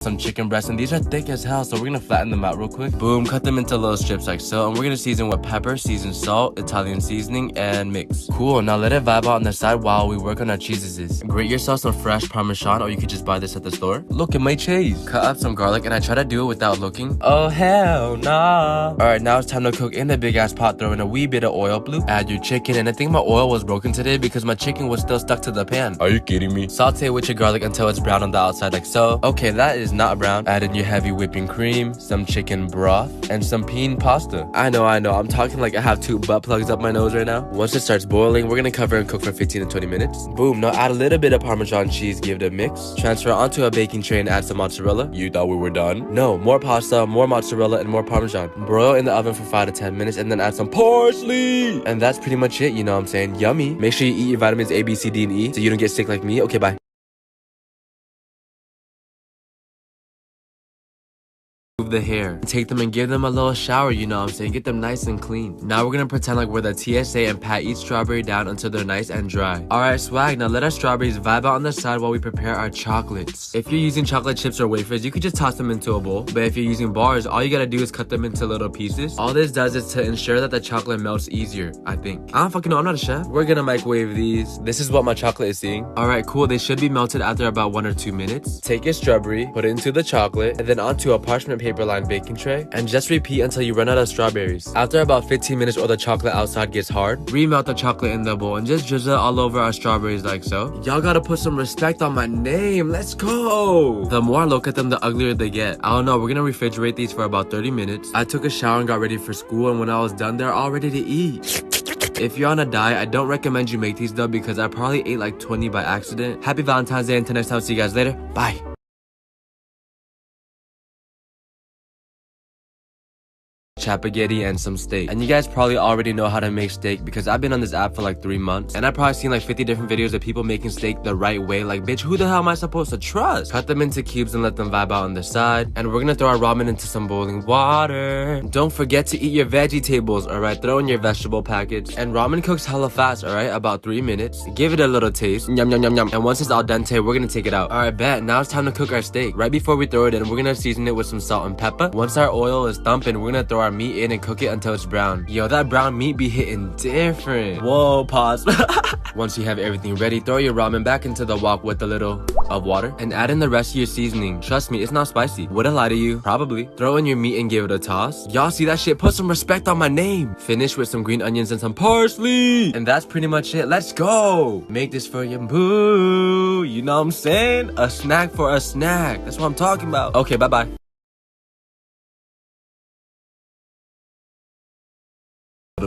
some chicken breasts, and these are thick as hell, so we're gonna flatten them out real quick. Boom, cut them into little strips like so, and we're gonna season with pepper, seasoned salt, Italian seasoning, and mix. Cool, now let it vibe out on the side while we work on our cheeses. Grate yourself some fresh Parmesan, or you could just buy this at the store. Look at my cheese. Cut up some garlic, and I try to do it without looking. Oh hell nah. Alright, now it's time to cook in the big ass pot. Throw in a wee bit of oil, blue. Add your chicken, and I think my oil was broken today because my chicken was still stuck to the pan. Are you kidding me? Saute with your garlic until it's brown on the outside like so. Okay, that is not brown. Add in your heavy whipping cream, some chicken broth, and some peen pasta. I know, I'm talking like I have 2 butt plugs up my nose right now. Once it starts boiling, we're gonna cover and cook for 15 to 20 minutes. Boom, now add a little bit of Parmesan cheese, give it a mix. Transfer onto a baking tray and add some mozzarella. You thought we were done? No, more pasta, more mozzarella, and more Parmesan. Broil in the oven for 5 to 10 minutes and then add some parsley. And that's pretty much it, you know what I'm saying? Yummy. Make sure you eat your vitamins A, B, C, D, and E so you don't get sick like me. Okay, bye. The hair, take them and give them a little shower, you know what I'm saying? Get them nice and clean. Now we're gonna pretend like we're the TSA and pat each strawberry down until they're nice and dry. Alright swag, now let our strawberries vibe out on the side while we prepare our chocolates. If you're using chocolate chips or wafers, you could just toss them into a bowl, but if you're using bars, all you gotta do is cut them into little pieces. All this does is to ensure that the chocolate melts easier, I think. I don't fucking know, I'm not a chef. We're gonna microwave these. This is what my chocolate is seeing. Alright, cool, they should be melted after about 1 or 2 minutes. Take your strawberry, put it into the chocolate, and then onto a parchment paper lined baking tray, and just repeat until you run out of strawberries. After about 15 minutes or the chocolate outside gets hard, remelt the chocolate in the bowl and just drizzle it all over our strawberries like so. Y'all gotta put some respect on my name. Let's go. The more I look at them, the uglier they get. I don't know, we're gonna refrigerate these for about 30 minutes. I took a shower and got ready for school, and when I was done, they're all ready to eat. If you're on a diet, I don't recommend you make these though, because I probably ate like 20 by accident. Happy Valentine's Day, until next time, see you guys later. Bye. Spaghetti and some steak. And you guys probably already know how to make steak because I've been on this app for like 3 months, and I've probably seen like 50 different videos of people making steak the right way. Like, bitch, who the hell am I supposed to trust? Cut them into cubes and let them vibe out on the side, and we're gonna throw our ramen into some boiling water. Don't forget to eat your vegetables, alright? Throw in your vegetable package. And ramen cooks hella fast, alright? About 3 minutes. Give it a little taste. Yum yum yum yum. And once it's al dente, we're gonna take it out. Alright, bet. Now it's time to cook our steak. Right before we throw it in, we're gonna season it with some salt and pepper. Once our oil is thumping, we're gonna throw our meat in and cook it until it's brown. Yo, that brown meat be hitting different. Whoa, pause. Once you have everything ready, throw your ramen back into the wok with a little of water and add in the rest of your seasoning. Trust me, it's not spicy. Would I lie to you? Probably. Throw in your meat and give it a toss. Y'all see that shit? Put some respect on my name. Finish with some green onions and some parsley. And that's pretty much it. Let's go. Make this for your boo. You know what I'm saying? A snack for a snack. That's what I'm talking about. Okay, bye-bye.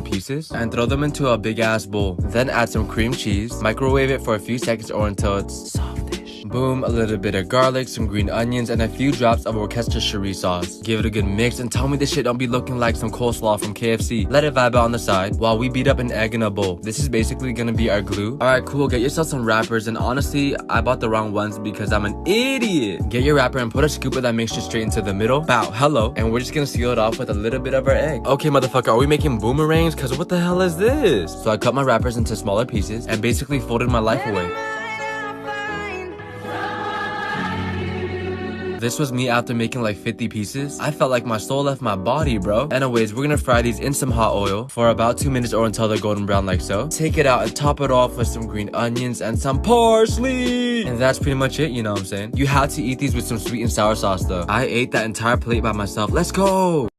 Pieces and throw them into a big ass bowl. Then add some cream cheese, microwave it for a few seconds or until it's softish. Boom, a little bit of garlic, some green onions, and a few drops of Worcestershire sauce. Give it a good mix and tell me this shit don't be looking like some coleslaw from KFC. Let it vibe out on the side while we beat up an egg in a bowl. This is basically gonna be our glue. Alright, cool, get yourself some wrappers, and honestly, I bought the wrong ones because I'm an idiot. Get your wrapper and put a scoop of that mixture straight into the middle. Bow, hello. And we're just gonna seal it off with a little bit of our egg. Okay, motherfucker, are we making boomerangs? Cause what the hell is this? So I cut my wrappers into smaller pieces and basically folded my life away. This was me after making like 50 pieces. I felt like my soul left my body, bro. Anyways, we're gonna fry these in some hot oil for about 2 minutes or until they're golden brown like so. Take it out and top it off with some green onions and some parsley. And that's pretty much it, you know what I'm saying? You have to eat these with some sweet and sour sauce though. I ate that entire plate by myself. Let's go!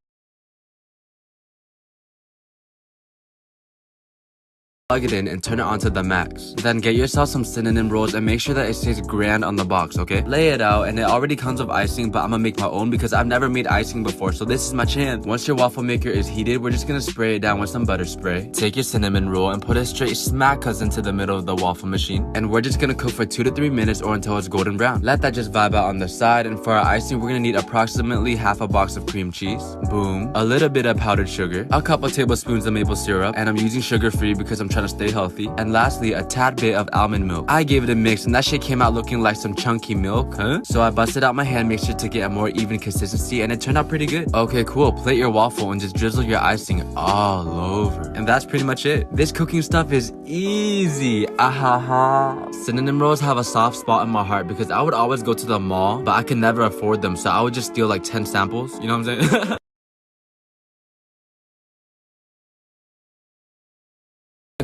Plug it in and turn it on to the max. Then get yourself some cinnamon rolls and make sure that it says grand on the box, okay? Lay it out, and it already comes with icing, but I'm gonna make my own because I've never made icing before, so this is my chance. Once your waffle maker is heated, we're just gonna spray it down with some butter spray. Take your cinnamon roll and put it straight smack us into the middle of the waffle machine. And we're just gonna cook for 2 to 3 minutes or until it's golden brown. Let that just vibe out on the side, and for our icing, we're gonna need approximately half a box of cream cheese. Boom. A little bit of powdered sugar. A couple tablespoons of maple syrup, and I'm using sugar-free because I'm trying trying to stay healthy. And lastly, a tad bit of almond milk. I gave it a mix and that shit came out looking like some chunky milk, huh? So I busted out my hand mixture to get a more even consistency and it turned out pretty good. Okay, cool. Plate your waffle and just drizzle your icing all over. And that's pretty much it. This cooking stuff is easy. Ahaha. Cinnamon rolls have a soft spot in my heart because I would always go to the mall, but I could never afford them. So I would just steal like 10 samples. You know what I'm saying?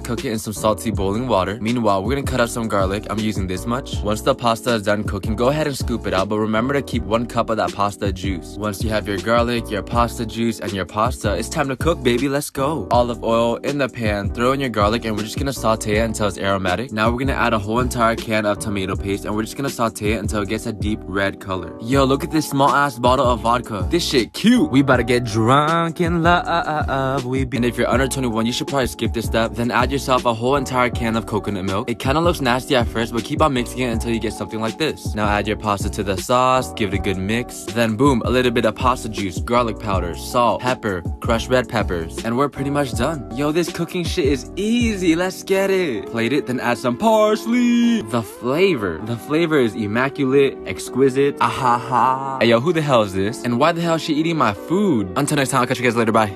Cook it in some salty boiling water. Meanwhile, we're gonna cut up some garlic. I'm using this much. Once the pasta is done cooking, go ahead and scoop it out, but remember to keep 1 cup of that pasta juice. Once you have your garlic, your pasta juice, and your pasta, it's time to cook, baby. Let's go. Olive oil in the pan, throw in your garlic, and we're just gonna saute it until it's aromatic. Now we're gonna add a whole entire can of tomato paste, and we're just gonna saute it until it gets a deep red color. Yo, look at this small ass bottle of vodka. This shit cute. We about to get drunk in love. And if you're under 21, you should probably skip this step. Then add yourself a whole entire can of coconut milk. It kind of looks nasty at first, but keep on mixing it until you get something like this. Now add your pasta to the sauce, give it a good mix. Then boom, a little bit of pasta juice, garlic powder, salt, pepper, crushed red peppers, and we're pretty much done. Yo, this cooking shit is easy. Let's get it. Plate it, then add some parsley. The flavor is immaculate, exquisite. Ahaha. Hey yo, who the hell is this? And why the hell is she eating my food? Until next time, I'll catch you guys later. Bye.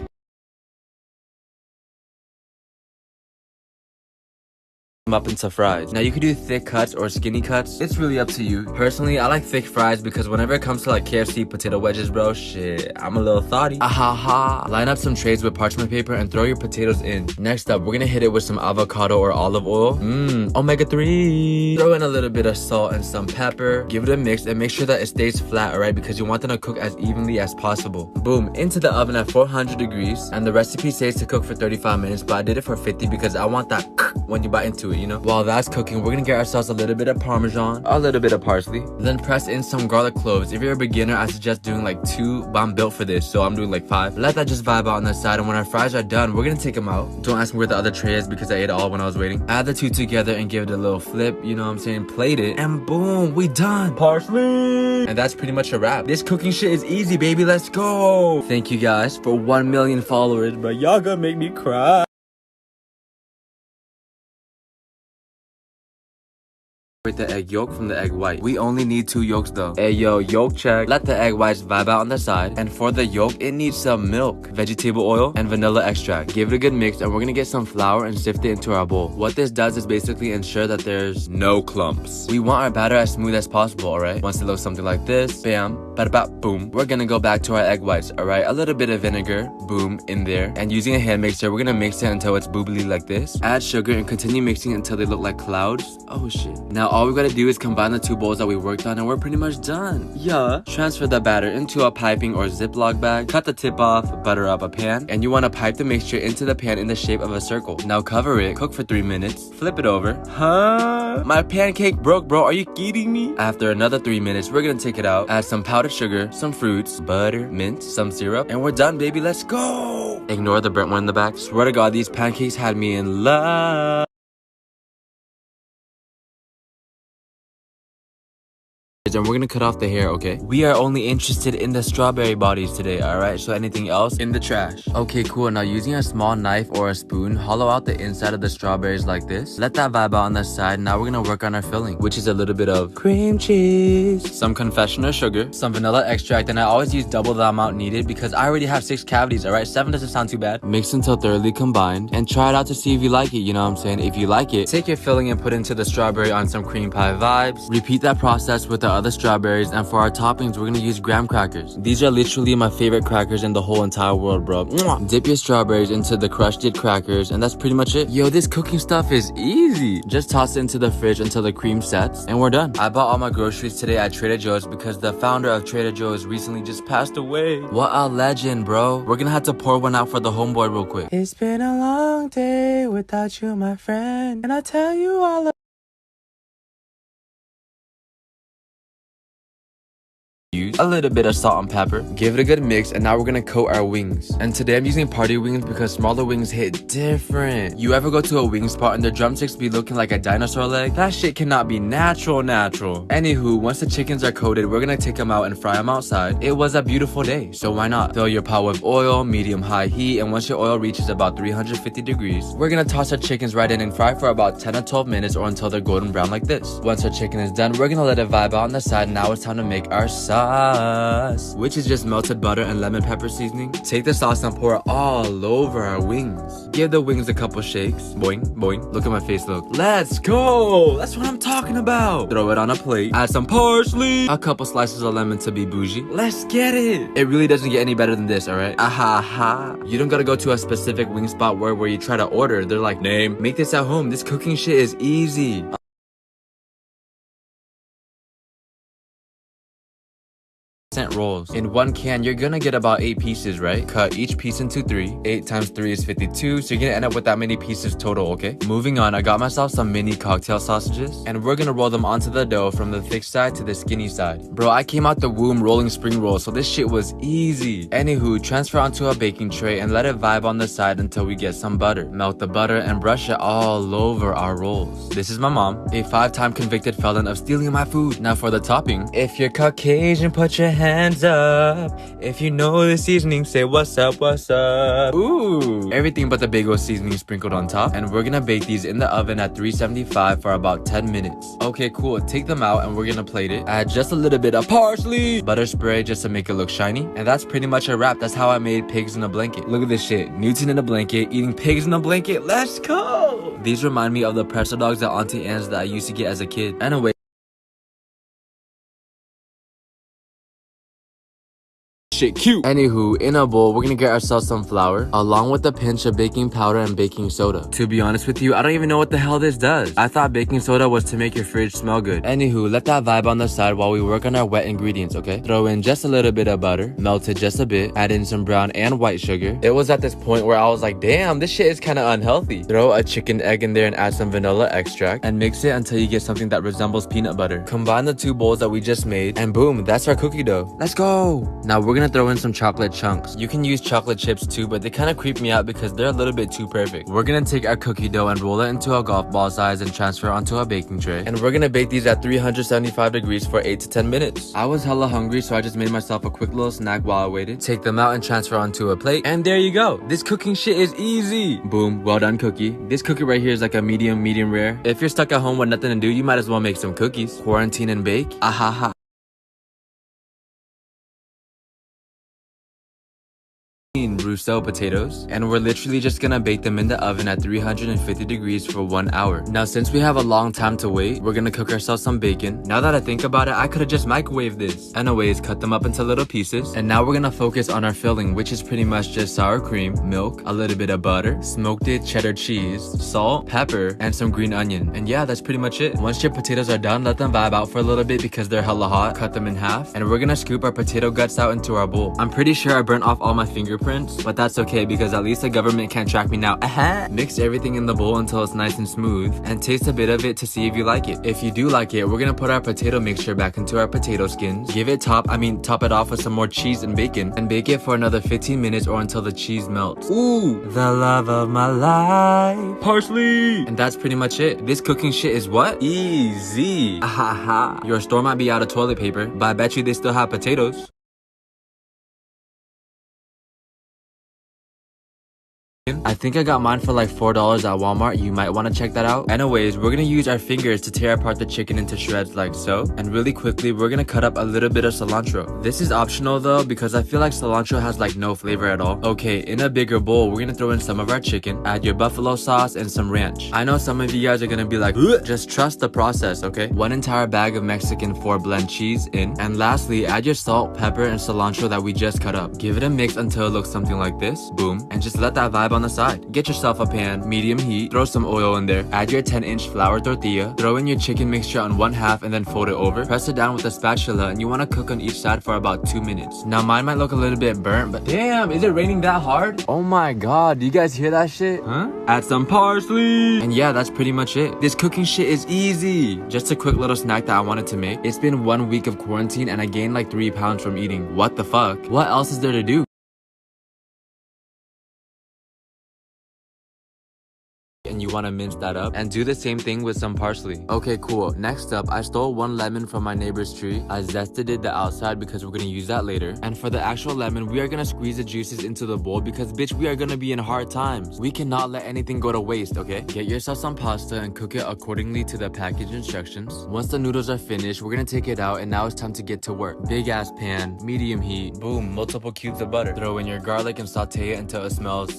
Up into fries. Now you could do thick cuts or skinny cuts. It's really up to you. Personally, I like thick fries because whenever it comes to like KFC potato wedges, bro, shit, I'm a little thotty. Ahaha. Line up some trays with parchment paper and throw your potatoes in. Next up, we're gonna hit it with some avocado or olive oil. Omega-3. Throw in a little bit of salt and some pepper. Give it a mix and make sure that it stays flat, alright? Because you want them to cook as evenly as possible. Boom, into the oven at 400 degrees. And the recipe says to cook for 35 minutes, but I did it for 50 because I want that when you bite into it, you know? While that's cooking, we're gonna get ourselves a little bit of Parmesan, a little bit of parsley, then press in some garlic cloves. If you're a beginner, I suggest doing like 2, but I'm built for this, so I'm doing like 5. Let that just vibe out on the side, and when our fries are done, we're gonna take them out. Don't ask me where the other tray is because I ate it all when I was waiting. Add the 2 together and give it a little flip, you know what I'm saying? Plate it, and boom, we done. Parsley! And that's pretty much a wrap. This cooking shit is easy, baby. Let's go! Thank you guys for 1 million followers, bro. Y'all gonna make me cry. The egg yolk from the egg white. We only need 2 yolks though. Hey yo, yolk check. Let the egg whites vibe out on the side. And for the yolk, it needs some milk, vegetable oil, and vanilla extract. Give it a good mix, and we're gonna get some flour and sift it into our bowl. What this does is basically ensure that there's no clumps. We want our batter as smooth as possible, alright? Once it looks something like this, bam, bada boom. We're gonna go back to our egg whites, alright? A little bit of vinegar, boom, in there. And using a hand mixer, we're gonna mix it until it's boobly like this. Add sugar and continue mixing until they look like clouds. Oh shit. Now all we gotta do is combine the 2 bowls that we worked on and we're pretty much done. Yeah. Transfer the batter into a piping or Ziploc bag. Cut the tip off, butter up a pan, and you want to pipe the mixture into the pan in the shape of a circle. Now cover it, cook for 3 minutes, flip it over. Huh? My pancake broke, bro. Are you kidding me? After another 3 minutes, we're gonna take it out, add some powdered sugar, some fruits, butter, mint, some syrup, and we're done, baby. Let's go. Ignore the burnt one in the back. Swear to God, these pancakes had me in love. And we're gonna cut off the hair, okay? We are only interested in the strawberry bodies today, alright? So anything else in the trash. Okay, cool. Now using a small knife or a spoon, hollow out the inside of the strawberries like this. Let that vibe out on the side. Now we're gonna work on our filling, which is a little bit of cream cheese, some confectioner sugar, some vanilla extract, and I always use double the amount needed because I already have 6 cavities, alright? 7 doesn't sound too bad. Mix until thoroughly combined and try it out to see if you like it, you know what I'm saying? If you like it, take your filling and put into the strawberry on some cream pie vibes. Repeat that process with the other strawberries, and for our toppings, we're gonna use graham crackers. These are literally my favorite crackers in the whole entire world, bro. Mwah! Dip your strawberries into the crushed crackers, and that's pretty much it. Yo, this cooking stuff is easy. Just toss it into the fridge until the cream sets, and we're done. I bought all my groceries today at Trader Joe's because the founder of Trader Joe's recently just passed away. What a legend, bro. We're gonna have to pour one out for the homeboy real quick. It's been a long day without you, my friend, and I tell you all use. a little bit of salt and pepper. Give it a good mix, and now we're gonna coat our wings. And today I'm using party wings because smaller wings hit different. You ever go to a wing spot and the drumsticks be looking like a dinosaur leg? That shit cannot be natural. Anywho, once the chickens are coated, we're gonna take them out and fry them outside. It was a beautiful day, so why not? Fill your pot with oil, medium-high heat, and once your oil reaches about 350 degrees, we're gonna toss our chickens right in and fry for about 10 to 12 minutes or until they're golden brown like this. Once our chicken is done, we're gonna let it vibe out on the side. Now it's time to make our sauce, which is just melted butter and lemon pepper seasoning. Take the sauce and pour it all over our wings. Give the wings a couple shakes. Boing, boing. Look at my face, look. Let's go! That's what I'm talking about. Throw it on a plate. Add some parsley. A couple slices of lemon to be bougie. Let's get it! It really doesn't get any better than this, alright? Aha. You don't gotta go to a specific wing spot where you try to order. They're like, name. Make this at home. This cooking shit is easy. Rolls. In one can, you're gonna get about 8 pieces, right? Cut each piece into 3. 8 times 3 is 52, so you're gonna end up with that many pieces total, okay? Moving on, I got myself some mini cocktail sausages, and we're gonna roll them onto the dough from the thick side to the skinny side. Bro, I came out the womb rolling spring rolls, so this shit was easy. Anywho, transfer onto a baking tray and let it vibe on the side until we get some butter. Melt the butter and brush it all over our rolls. This is my mom, a 5-time convicted felon of stealing my food. Now for the topping. If you're Caucasian, put your hands up. If you know the seasoning, say what's up, what's up. Ooh, everything but the bagel seasoning sprinkled on top. And we're gonna bake these in the oven at 375 for about 10 minutes. Okay, cool. Take them out and we're gonna plate it. Add just a little bit of parsley, butter spray just to make it look shiny. And that's pretty much a wrap. That's how I made pigs in a blanket. Look at this shit. Newton in a blanket, eating pigs in a blanket. Let's go! These remind me of the pretzel dogs at Auntie Anne's that I used to get as a kid. Anyway, shit cute. Anywho, in a bowl, we're gonna get ourselves some flour, along with a pinch of baking powder and baking soda. To be honest with you, I don't even know what the hell this does. I thought baking soda was to make your fridge smell good. Anywho, let that vibe on the side while we work on our wet ingredients, okay? Throw in just a little bit of butter, melt it just a bit, add in some brown and white sugar. It was at this point where I was like, damn, this shit is kind of unhealthy. Throw a chicken egg in there and add some vanilla extract, and mix it until you get something that resembles peanut butter. Combine the 2 bowls that we just made, and boom, that's our cookie dough. Let's go! Now we're gonna throw in some chocolate chunks. You can use chocolate chips too, but they kind of creep me out because they're a little bit too perfect. We're gonna take our cookie dough and roll it into a golf ball size and transfer onto a baking tray. And we're gonna bake these at 375 degrees for 8 to 10 minutes. I was hella hungry, so I just made myself a quick little snack while I waited. Take them out and transfer onto a plate. And there you go. This cooking shit is easy. Boom, well done cookie. This cookie right here is like a medium rare. If you're stuck at home with nothing to do, you might as well make some cookies. Quarantine and bake. Ahaha. Rousseau potatoes, and we're literally just gonna bake them in the oven at 350 degrees for 1 hour. Now since we have a long time to wait, we're gonna cook ourselves some bacon. Now that I think about it, I could have just microwaved this. Anyways, cut them up into little pieces, and now we're gonna focus on our filling, which is pretty much just sour cream, milk, a little bit of butter, smoked it cheddar cheese, salt, pepper, and some green onion. And yeah, that's pretty much it. Once your potatoes are done, let them vibe out for a little bit because they're hella hot. Cut them in half, and we're gonna scoop our potato guts out into our bowl. I'm pretty sure I burnt off all my fingerprints, but that's okay because at least the government can't track me now. Mix everything in the bowl until it's nice and smooth, and taste a bit of it to see if you like it. If you do like it, we're gonna put our potato mixture back into our potato skins, give it top it off with some more cheese and bacon, and bake it for another 15 minutes or until the cheese melts. Ooh, the love of my life, parsley. And that's pretty much it. This cooking shit is what? Easy. Ahaha. Your store might be out of toilet paper, but I bet you they still have potatoes. I think I got mine for like $4 at Walmart. You might want to check that out. Anyways, we're gonna use our fingers to tear apart the chicken into shreds like so. And really quickly, we're gonna cut up a little bit of cilantro. This is optional though, because I feel like cilantro has like no flavor at all. Okay, in a bigger bowl, we're gonna throw in some of our chicken, add your buffalo sauce and some ranch. I know some of you guys are gonna be like, ugh, just trust the process, okay? 1 entire bag of Mexican 4-blend cheese in. And lastly, add your salt, pepper, and cilantro that we just cut up. Give it a mix until it looks something like this. Boom. And just let that vibe on the the side. Get yourself a pan, medium heat, throw some oil in there, add your 10-inch flour tortilla, throw in your chicken mixture on one half and then fold it over. Press it down with a spatula and you want to cook on each side for about 2 minutes. Now mine might look a little bit burnt, but damn, is it raining that hard? Oh my god, do you guys hear that shit? Huh? Add some parsley. And yeah, that's pretty much it. This cooking shit is easy. Just a quick little snack that I wanted to make. It's been 1 week of quarantine and I gained like 3 pounds from eating. What the fuck? What else is there to do? And you want to mince that up and do the same thing with some parsley. Okay, cool. Next up, I stole 1 lemon from my neighbor's tree. I zested it the outside because we're gonna use that later. And for the actual lemon, we are gonna squeeze the juices into the bowl because bitch, we are gonna be in hard times. We cannot let anything go to waste, okay? Get yourself some pasta and cook it accordingly to the package instructions. Once the noodles are finished, we're gonna take it out and now it's time to get to work. Big ass pan, medium heat, boom, multiple cubes of butter. Throw in your garlic and saute it until it smells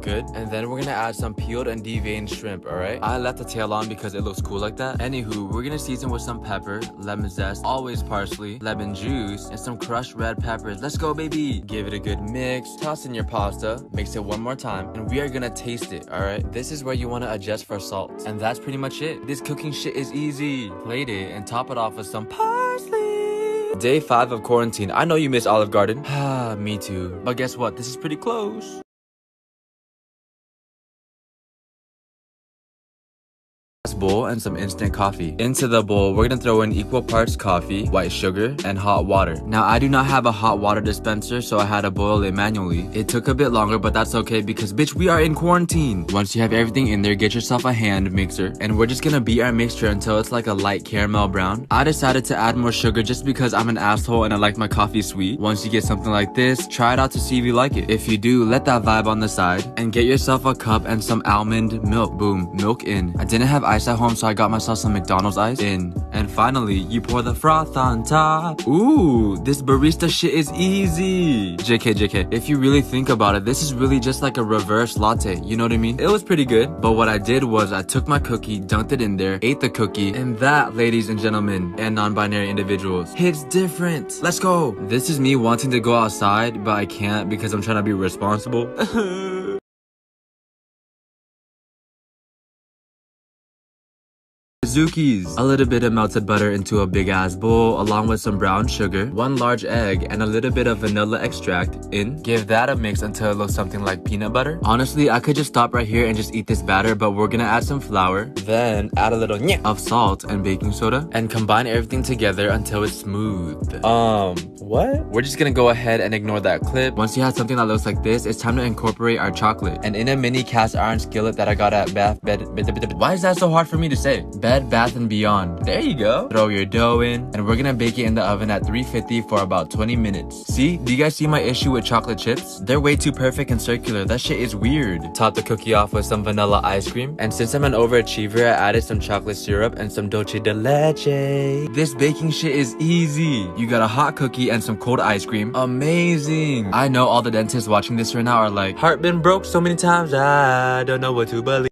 good. And then we're gonna add some peeled and deveined shrimp, alright? I left the tail on because it looks cool like that. Anywho, we're gonna season with some pepper, lemon zest, always parsley, lemon juice, and some crushed red peppers. Let's go, baby! Give it a good mix, toss in your pasta, mix it one more time, and we are gonna taste it, alright? This is where you wanna adjust for salt. And that's pretty much it. This cooking shit is easy. Plate it and top it off with some parsley. Day 5 of quarantine. I know you miss Olive Garden. Ah, me too. But guess what? This is pretty close. Bowl and some instant coffee. Into the bowl, we're gonna throw in equal parts coffee, white sugar, and hot water. Now, I do not have a hot water dispenser, so I had to boil it manually. It took a bit longer, but that's okay because, bitch, we are in quarantine. Once you have everything in there, get yourself a hand mixer, and we're just gonna beat our mixture until it's like a light caramel brown. I decided to add more sugar just because I'm an asshole and I like my coffee sweet. Once you get something like this, try it out to see if you like it. If you do, let that vibe on the side, and get yourself a cup and some almond milk. Boom, milk in. I didn't have ice at home, so I got myself some McDonald's ice in. And finally, you pour the froth on top. Ooh, this barista shit is easy. JK. If you really think about it, this is really just like a reverse latte, you know what I mean? It was pretty good, but what I did was I took my cookie, dunked it in there, ate the cookie, and that, ladies and gentlemen, and non-binary individuals, hits different. Let's go. This is me wanting to go outside, but I can't because I'm trying to be responsible. Zookies. A little bit of melted butter into a big ass bowl along with some brown sugar, 1 large egg, and a little bit of vanilla extract in. Give that a mix until it looks something like peanut butter. Honestly, I could just stop right here and just eat this batter, but we're gonna add some flour, then add a little of salt and baking soda, and combine everything together until it's smooth. What? We're just gonna go ahead and ignore that clip. Once you have something that looks like this, it's time to incorporate our chocolate. And in a mini cast iron skillet that I got at why is that so hard for me to say? Bed Bath & Beyond. There you go. Throw your dough in, and we're gonna bake it in the oven at 350 for about 20 minutes. See? Do you guys see my issue with chocolate chips? They're way too perfect and circular. That shit is weird. Top the cookie off with some vanilla ice cream. And since I'm an overachiever, I added some chocolate syrup and some dulce de leche. This baking shit is easy. You got a hot cookie and some cold ice cream. Amazing. I know all the dentists watching this right now are like, heart been broke so many times, I don't know what to believe.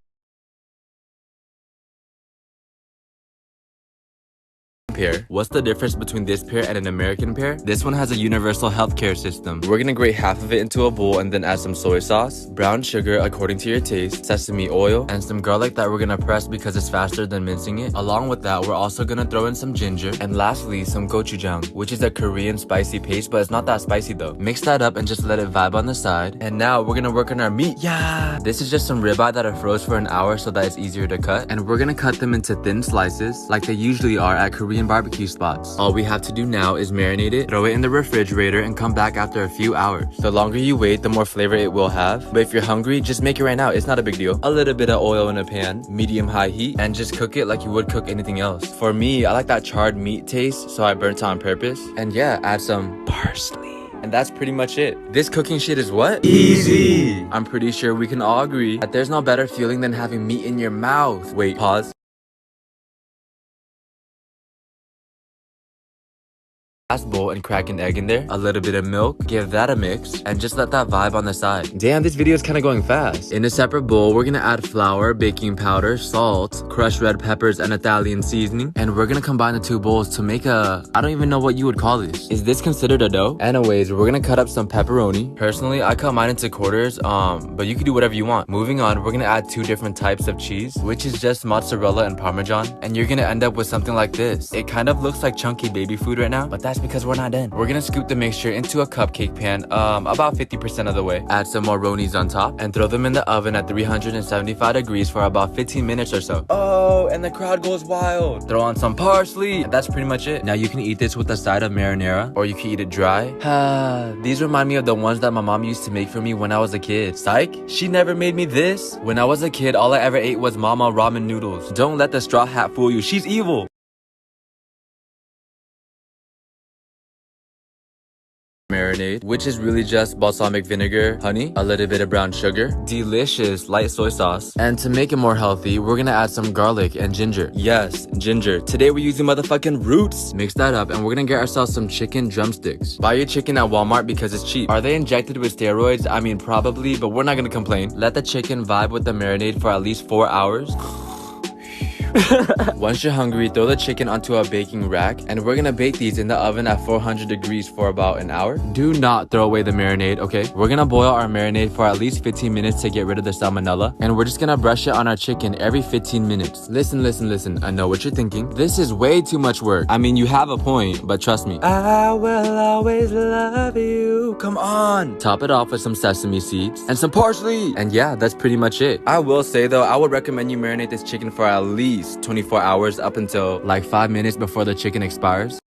Pear. What's the difference between this pear and an American pear? This one has a universal healthcare system. We're gonna grate half of it into a bowl and then add some soy sauce, brown sugar according to your taste, sesame oil, and some garlic that we're gonna press because it's faster than mincing it. Along with that, we're also gonna throw in some ginger, and lastly, some gochujang, which is a Korean spicy paste, but it's not that spicy though. Mix that up and just let it vibe on the side. And now we're gonna work on our meat. Yeah! This is just some ribeye that I froze for an hour so that it's easier to cut. And we're gonna cut them into thin slices like they usually are at Korean barbecue spots. All we have to do now is marinate it, throw it in the refrigerator, and come back after a few hours. The longer you wait, the more flavor it will have. But if you're hungry, just make it right now. It's not a big deal. A little bit of oil in a pan, medium-high heat, and just cook it like you would cook anything else. For me, I like that charred meat taste, so I burnt it on purpose. And yeah, add some parsley. And that's pretty much it. This cooking shit is what? Easy! I'm pretty sure we can all agree that there's no better feeling than having meat in your mouth. Wait, pause. glass bowl and crack an egg in there, a little bit of milk, give that a mix, and just let that vibe on the side. Damn, this video is kind of going fast. In a separate bowl, we're gonna add flour, baking powder, salt, crushed red peppers, and Italian seasoning, and we're gonna combine the two bowls to make a, I don't even know what you would call this. Is this considered a dough? Anyways, we're gonna cut up some pepperoni. Personally, I cut mine into quarters, but you can do whatever you want. Moving on, we're gonna add two different types of cheese, which is just mozzarella and parmesan, and you're gonna end up with something like this. It kind of looks like chunky baby food right now, but that's because we're not done. We're gonna scoop the mixture into a cupcake pan, about 50% of the way. Add some more ronies on top and throw them in the oven at 375 degrees for about 15 minutes or so. Oh, and the crowd goes wild. Throw on some parsley, and that's pretty much it. Now you can eat this with a side of marinara, or you can eat it dry. These remind me of the ones that my mom used to make for me when I was a kid. Psych, she never made me this. When I was a kid, all I ever ate was mama ramen noodles. Don't let the straw hat fool you, she's evil. Marinade, which is really just balsamic vinegar, honey, a little bit of brown sugar, delicious light soy sauce, and to make it more healthy, we're gonna add some garlic and ginger. Yes, ginger. Today we're using motherfucking roots. Mix that up and we're gonna get ourselves some chicken drumsticks. Buy your chicken at Walmart because it's cheap. Are they injected with steroids? I mean, probably, but we're not gonna complain. Let the chicken vibe with the marinade for at least 4 hours. Once you're hungry, throw the chicken onto a baking rack, and we're gonna bake these in the oven at 400 degrees for about an hour. Do not throw away the marinade, okay? We're gonna boil our marinade for at least 15 minutes to get rid of the salmonella, and we're just gonna brush it on our chicken every 15 minutes. Listen, I know what you're thinking. This is way too much work. I mean, you have a point, but trust me. I will always love you. Come on. Top it off with some sesame seeds and some parsley. And yeah, that's pretty much it. I will say though, I would recommend you marinate this chicken for at least 24 hours up until like 5 minutes before the chicken expires.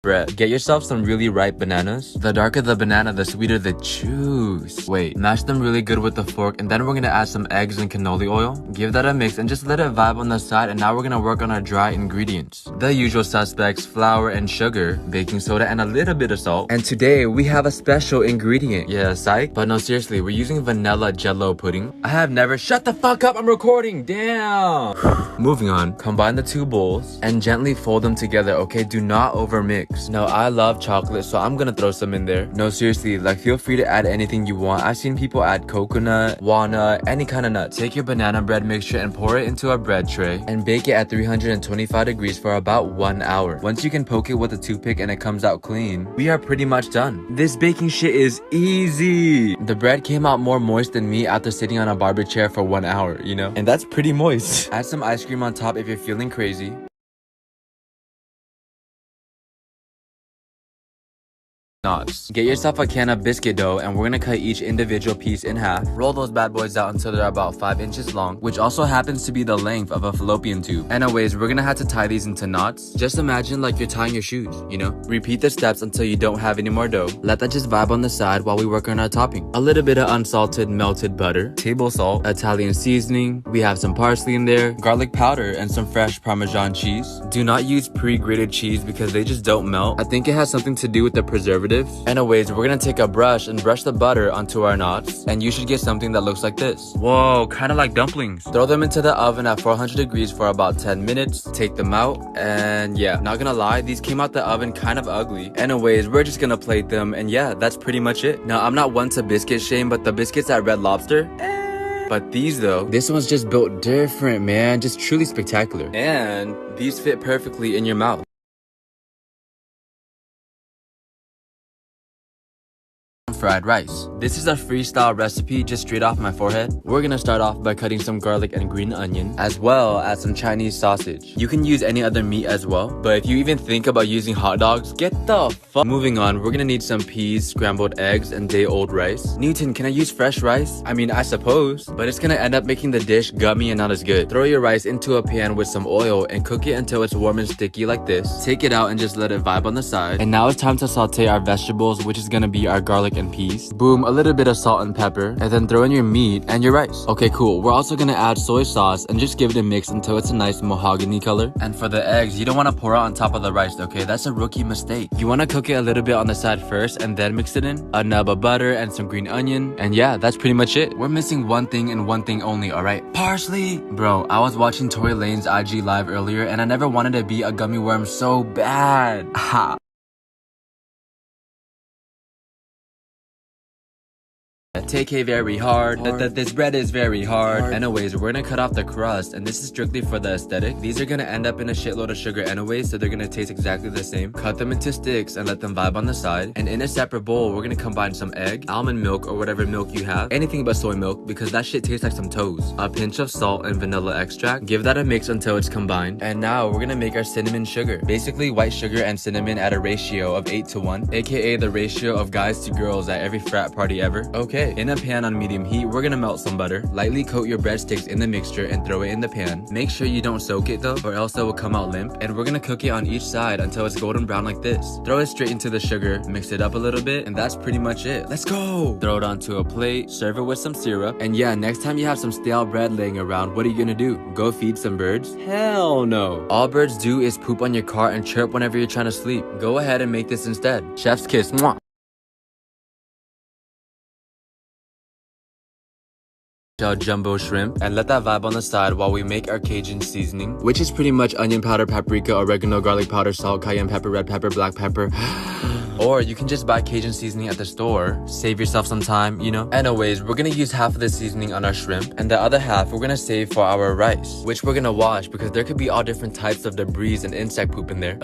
Bread. Get yourself some really ripe bananas. The darker the banana, the sweeter the juice. Wait, mash them really good with the fork, and then we're gonna add some eggs and cannoli oil. Give that a mix and just let it vibe on the side, and now we're gonna work on our dry ingredients. The usual suspects, flour and sugar, baking soda, and a little bit of salt. And today, we have a special ingredient. Yeah, psych? But no, seriously, we're using vanilla jello pudding. I have never— Shut the fuck up, I'm recording, damn! Moving on, combine the two bowls and gently fold them together, okay? Do not overmix. Now, I love chocolate, so I'm gonna throw some in there. No, seriously, like, feel free to add anything you want. I've seen people add coconut, walnut, any kind of nut. Take your banana bread mixture and pour it into a bread tray and bake it at 325 degrees for about 1 hour. Once you can poke it with a toothpick and it comes out clean, we are pretty much done. This baking shit is easy. The bread came out more moist than me after sitting on a barber chair for 1 hour, you know? And that's pretty moist. Add some ice cream on top if you're feeling crazy. Knots. Get yourself a can of biscuit dough, and we're gonna cut each individual piece in half. Roll those bad boys out until they're about 5 inches long, which also happens to be the length of a fallopian tube. Anyways, we're gonna have to tie these into knots. Just imagine like you're tying your shoes, you know? Repeat the steps until you don't have any more dough. Let that just vibe on the side while we work on our topping. A little bit of unsalted melted butter, table salt, Italian seasoning. We have some parsley in there, garlic powder, and some fresh Parmesan cheese. Do not use pre-grated cheese because they just don't melt. I think it has something to do with the preservative. Anyways, we're gonna take a brush and brush the butter onto our knots, and you should get something that looks like this. Whoa, kind of like dumplings. Throw them into the oven at 400 degrees for about 10 minutes. Take them out, and yeah, not gonna lie, these came out the oven kind of ugly. Anyways, we're just gonna plate them, and yeah, that's pretty much it. Now, I'm not one to biscuit shame, but the biscuits at Red Lobster, but these though, this one's just built different, man. Just truly spectacular. And these fit perfectly in your mouth. Fried rice. This is a freestyle recipe just straight off my forehead. We're gonna start off by cutting some garlic and green onion, as well as some Chinese sausage. You can use any other meat as well, but if you even think about using hot dogs, get the fuck. Moving on, we're gonna need some peas, scrambled eggs, and day-old rice. Newton, can I use fresh rice? I mean, I suppose, but it's gonna end up making the dish gummy and not as good. Throw your rice into a pan with some oil and cook it until it's warm and sticky like this. Take it out and just let it vibe on the side. And now it's time to saute our vegetables, which is gonna be our garlic and peas. Boom, a little bit of salt and pepper, and then throw in your meat and your rice. Okay, cool. We're also gonna add soy sauce and just give it a mix until it's a nice mahogany color. And for the eggs, you don't want to pour it on top of the rice, okay? That's a rookie mistake. You want to cook it a little bit on the side first and then mix it in. A nub of butter and some green onion. And yeah, that's pretty much it. We're missing one thing and one thing only, alright? Parsley! Bro, I was watching Tory Lane's IG live earlier and I never wanted to be a gummy worm so bad. Ha! Take it very hard. This bread is very hard. Anyways, we're gonna cut off the crust, and this is strictly for the aesthetic. These are gonna end up in a shitload of sugar anyways, so they're gonna taste exactly the same. Cut them into sticks and let them vibe on the side. And in a separate bowl, we're gonna combine some egg, almond milk, or whatever milk you have. Anything but soy milk, because that shit tastes like some toes. A pinch of salt and vanilla extract. Give that a mix until it's combined. And now we're gonna make our cinnamon sugar. Basically, white sugar and cinnamon at a ratio of 8 to 1, aka the ratio of guys to girls at every frat party ever. Okay. In a pan on medium heat, we're gonna melt some butter. Lightly coat your breadsticks in the mixture and throw it in the pan. Make sure you don't soak it though, or else it will come out limp. And we're gonna cook it on each side until it's golden brown like this. Throw it straight into the sugar, mix it up a little bit, and that's pretty much it. Let's go! Throw it onto a plate, serve it with some syrup. And yeah, next time you have some stale bread laying around, what are you gonna do? Go feed some birds? Hell no! All birds do is poop on your car and chirp whenever you're trying to sleep. Go ahead and make this instead. Chef's kiss. Mwah! Jumbo shrimp, and let that vibe on the side while we make our Cajun seasoning, which is pretty much onion powder, paprika, oregano, garlic powder, salt, cayenne pepper, red pepper, black pepper. Or you can just buy Cajun seasoning at the store. Save yourself some time, you know? Anyways, we're gonna use half of the seasoning on our shrimp, and the other half we're gonna save for our rice, which we're gonna wash because there could be all different types of debris and insect poop in there.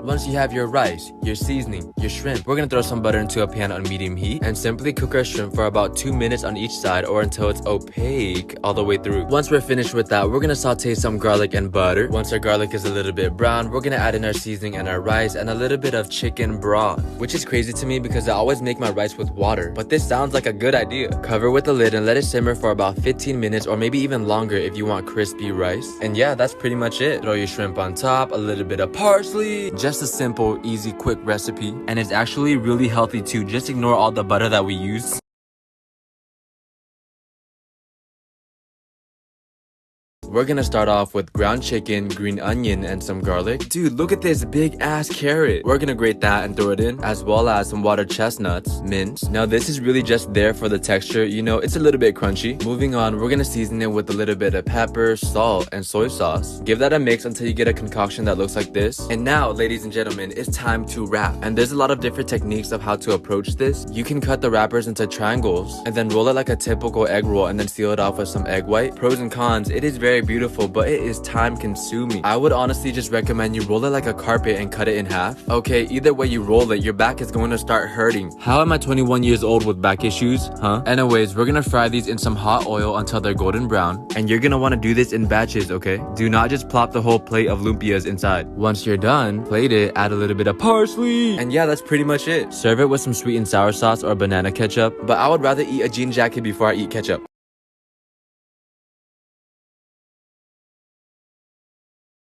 Once you have your rice, your seasoning, your shrimp, we're gonna throw some butter into a pan on medium heat and simply cook our shrimp for about 2 minutes on each side or until it's opaque all the way through. Once we're finished with that, we're gonna saute some garlic and butter. Once our garlic is a little bit brown, we're gonna add in our seasoning and our rice and a little bit of chicken broth, which is crazy to me because I always make my rice with water, but this sounds like a good idea. Cover with the lid and let it simmer for about 15 minutes or maybe even longer if you want crispy rice. And yeah, that's pretty much it. Throw your shrimp on top, a little bit of parsley. Just a simple, easy, quick recipe. And it's actually really healthy too. Just ignore all the butter that we use. We're gonna start off with ground chicken, green onion, and some garlic. Dude, look at this big ass carrot. We're gonna grate that and throw it in, as well as some water chestnuts, mince. Now this is really just there for the texture, you know, it's a little bit crunchy. Moving on, we're gonna season it with a little bit of pepper, salt, and soy sauce. Give that a mix until you get a concoction that looks like this. And now, ladies and gentlemen, it's time to wrap. And there's a lot of different techniques of how to approach this. You can cut the wrappers into triangles, and then roll it like a typical egg roll, and then seal it off with some egg white. Pros and cons, it is very beautiful, but it is time consuming. I would honestly just recommend you roll it like a carpet and cut it in half. Okay, either way you roll it, your back is going to start hurting. How am I 21 years old with back issues, huh? Anyways, we're gonna fry these in some hot oil until they're golden brown, and you're gonna want to do this in batches, okay? Do not just plop the whole plate of lumpias inside. Once you're done, plate it, add a little bit of parsley, and yeah, that's pretty much it. Serve it with some sweet and sour sauce or banana ketchup, but I would rather eat a jean jacket before I eat ketchup.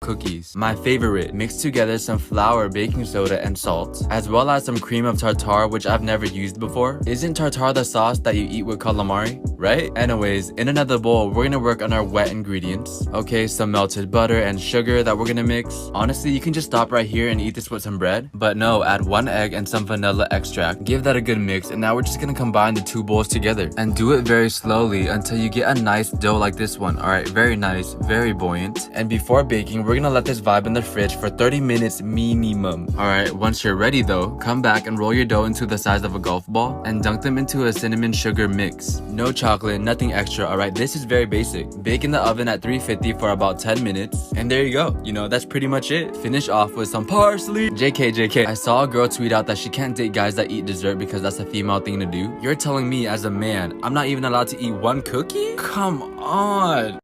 Cookies, my favorite. Mix together some flour, baking soda, and salt, as well as some cream of tartar, which I've never used before. Isn't tartar the sauce that you eat with calamari, right? Anyways, in another bowl, we're gonna work on our wet ingredients. Okay, some melted butter and sugar that we're gonna mix. Honestly, you can just stop right here and eat this with some bread, but no, add 1 egg and some vanilla extract. Give that a good mix, and now we're just gonna combine the 2 bowls together and do it very slowly until you get a nice dough like this one. All right, very nice, very buoyant. And before baking, we're gonna let this vibe in the fridge for 30 minutes minimum. Alright, once you're ready though, come back and roll your dough into the size of a golf ball and dunk them into a cinnamon sugar mix. No chocolate, nothing extra, alright? This is very basic. Bake in the oven at 350 for about 10 minutes. And there you go. You know, that's pretty much it. Finish off with some parsley. JK. I saw a girl tweet out that she can't date guys that eat dessert because that's a female thing to do. You're telling me as a man, I'm not even allowed to eat 1 cookie? Come on.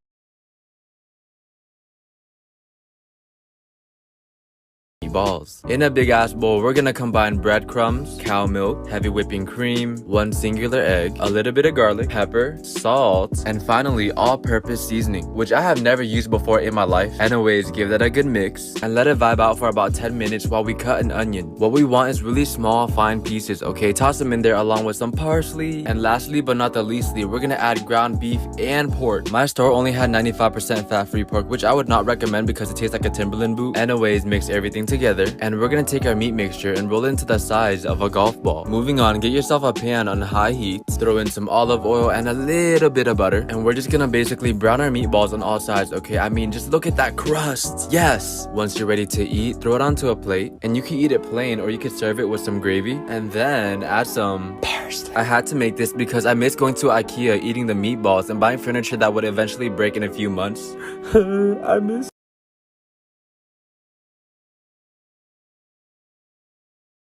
balls. In a big ass bowl, we're gonna combine breadcrumbs, cow milk, heavy whipping cream, one singular egg, a little bit of garlic, pepper, salt, and finally all-purpose seasoning, which I have never used before in my life. Anyways, give that a good mix and let it vibe out for about 10 minutes while we cut an onion. What we want is really small, fine pieces, okay? Toss them in there along with some parsley. And lastly, but not the leastly, we're gonna add ground beef and pork. My store only had 95% fat-free pork, which I would not recommend because it tastes like a Timberland boot. Anyways, mix everything together, and we're gonna take our meat mixture and roll it into the size of a golf ball. Moving on, get yourself a pan on high heat, throw in some olive oil and a little bit of butter, and we're just gonna basically brown our meatballs on all sides, okay? I mean, just look at that crust. Yes! Once you're ready to eat, throw it onto a plate, and you can eat it plain or you can serve it with some gravy, and then add some parsley. I had to make this because I miss going to IKEA, eating the meatballs, and buying furniture that would eventually break in a few months. I miss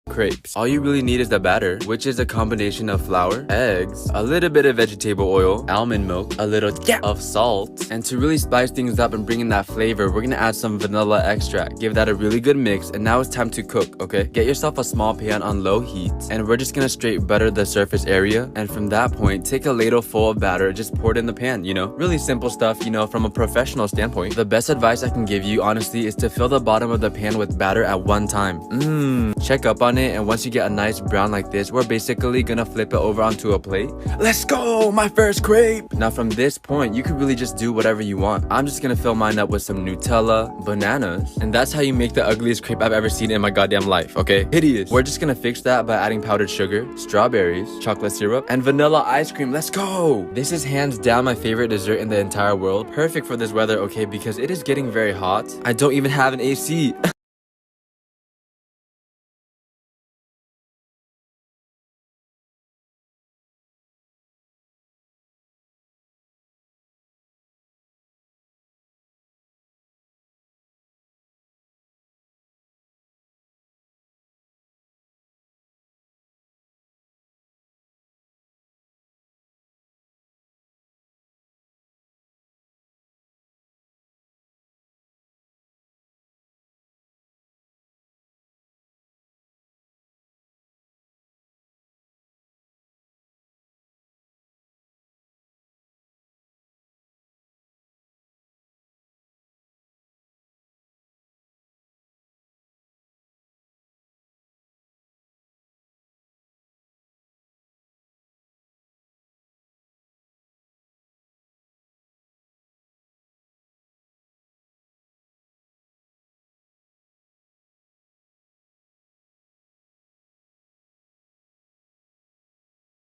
crepes. All you really need is the batter, which is a combination of flour, eggs, a little bit of vegetable oil, almond milk, a little of salt, and to really spice things up and bring in that flavor, we're gonna add some vanilla extract. Give that a really good mix, and now it's time to cook, okay? Get yourself a small pan on low heat, and we're just gonna straight butter the surface area, and from that point, take a ladle full of batter, just pour it in the pan, you know? Really simple stuff, you know, from a professional standpoint. The best advice I can give you, honestly, is to fill the bottom of the pan with batter at one time. Check up on it, and once you get a nice brown like this, we're basically gonna flip it over onto a plate. Let's go! My first crepe! Now from this point, you can really just do whatever you want. I'm just gonna fill mine up with some Nutella, bananas, and that's how you make the ugliest crepe I've ever seen in my goddamn life, okay? Hideous. We're just gonna fix that by adding powdered sugar, strawberries, chocolate syrup, and vanilla ice cream. Let's go! This is hands down my favorite dessert in the entire world. Perfect for this weather, okay, because it is getting very hot. I don't even have an AC.